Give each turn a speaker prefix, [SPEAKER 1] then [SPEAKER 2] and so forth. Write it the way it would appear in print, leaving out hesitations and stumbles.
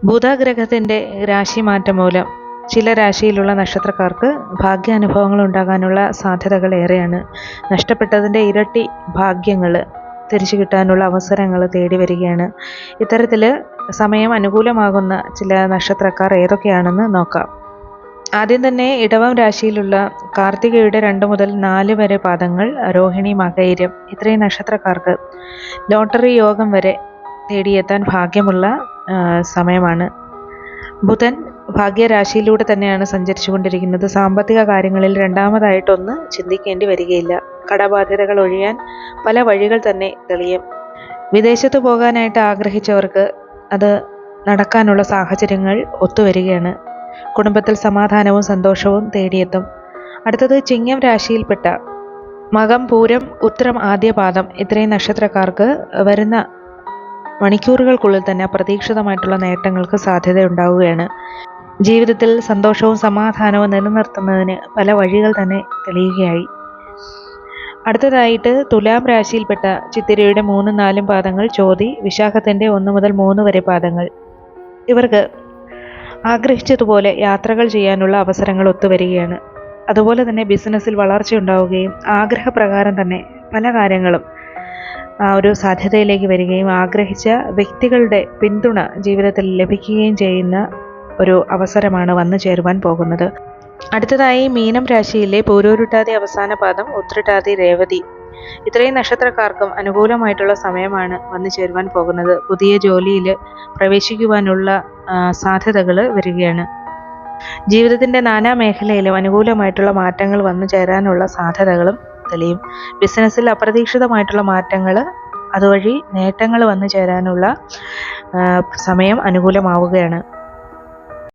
[SPEAKER 1] ബുധഗ്രഹത്തിൻ്റെ രാശിമാറ്റം മൂലം ചില രാശിയിലുള്ള നക്ഷത്രക്കാർക്ക് ഭാഗ്യാനുഭവങ്ങൾ ഉണ്ടാകാനുള്ള സാധ്യതകൾ ഏറെയാണ്. നഷ്ടപ്പെട്ടതിൻ്റെ ഇരട്ടി ഭാഗ്യങ്ങൾ തിരിച്ചു കിട്ടാനുള്ള അവസരങ്ങൾ തേടി വരികയാണ്. ഇത്തരത്തിൽ സമയം അനുകൂലമാകുന്ന ചില നക്ഷത്രക്കാർ ഏതൊക്കെയാണെന്ന് നോക്കാം. ആദ്യം തന്നെ ഇടവം രാശിയിലുള്ള കാർത്തികയുടെ 2 മുതൽ 4 വരെ പാദങ്ങൾ, രോഹിണി, മകയിരം ഇത്രയും നക്ഷത്രക്കാർക്ക് ലോട്ടറി യോഗം വരെ തേടിയെത്താൻ ഭാഗ്യമുള്ള സമയമാണ്. ബുധൻ ഭാഗ്യരാശിയിലൂടെ തന്നെയാണ് സഞ്ചരിച്ചു കൊണ്ടിരിക്കുന്നത്. സാമ്പത്തിക കാര്യങ്ങളിൽ രണ്ടാമതായിട്ടൊന്ന് ചിന്തിക്കേണ്ടി വരികയില്ല. കടബാധ്യതകൾ ഒഴിയാൻ പല വഴികൾ തന്നെ തെളിയും. വിദേശത്ത് പോകാനായിട്ട് ആഗ്രഹിച്ചവർക്ക് അത് നടക്കാനുള്ള സാഹചര്യങ്ങൾ ഒത്തുവരികയാണ്. കുടുംബത്തിൽ സമാധാനവും സന്തോഷവും തേടിയെത്തും. അടുത്തത് ചിങ്ങം രാശിയിൽപ്പെട്ട മകം, പൂരം, ഉത്രം, ആദ്യപാദം ഇത്രയും നക്ഷത്രക്കാർക്ക് വരുന്ന മണിക്കൂറുകൾക്കുള്ളിൽ തന്നെ അപ്രതീക്ഷിതമായിട്ടുള്ള നേട്ടങ്ങൾക്ക് സാധ്യതയുണ്ടാവുകയാണ്. ജീവിതത്തിൽ സന്തോഷവും സമാധാനവും നിലനിർത്തുന്നതിന് പല വഴികൾ തന്നെ തെളിയുകയായി. അടുത്തതായിട്ട് തുലാം രാശിയിൽപ്പെട്ട ചിത്തിരയുടെ 3, 4 പാദങ്ങൾ, ചോതി, വിശാഖത്തിൻ്റെ 1 മുതൽ 3 വരെ പാദങ്ങൾ ഇവർക്ക് ആഗ്രഹിച്ചതുപോലെ യാത്രകൾ ചെയ്യാനുള്ള അവസരങ്ങൾ ഒത്തുവരികയാണ്. അതുപോലെ തന്നെ ബിസിനസ്സിൽ വളർച്ചയുണ്ടാവുകയും ആഗ്രഹപ്രകാരം തന്നെ പല കാര്യങ്ങളും ആ ഒരു സാധ്യതയിലേക്ക് വരികയും ആഗ്രഹിച്ച വ്യക്തികളുടെ പിന്തുണ ജീവിതത്തിൽ ലഭിക്കുകയും ചെയ്യുന്ന ഒരു അവസരമാണ് വന്നു ചേരുവാൻ പോകുന്നത്. അടുത്തതായി മീനം രാശിയിലെ പൂരോരുട്ടാതി അവസാന പാദം, ഉത്രട്ടാതി, രേവതി ഇത്രയും നക്ഷത്രക്കാർക്കും അനുകൂലമായിട്ടുള്ള സമയമാണ് വന്നു ചേരുവാൻ പോകുന്നത്. പുതിയ ജോലിയിൽ പ്രവേശിക്കുവാനുള്ള സാധ്യതകൾ വരികയാണ്. ജീവിതത്തിൻ്റെ നാനാ മേഖലയിലും അനുകൂലമായിട്ടുള്ള മാറ്റങ്ങൾ വന്നു ചേരാനുള്ള സാധ്യതകളും തെളിയും. ബിസിനസ്സിൽ അപ്രതീക്ഷിതമായിട്ടുള്ള മാറ്റങ്ങൾ, അതുവഴി നേട്ടങ്ങൾ വന്നു ചേരാനുള്ള സമയം അനുകൂലമാവുകയാണ്.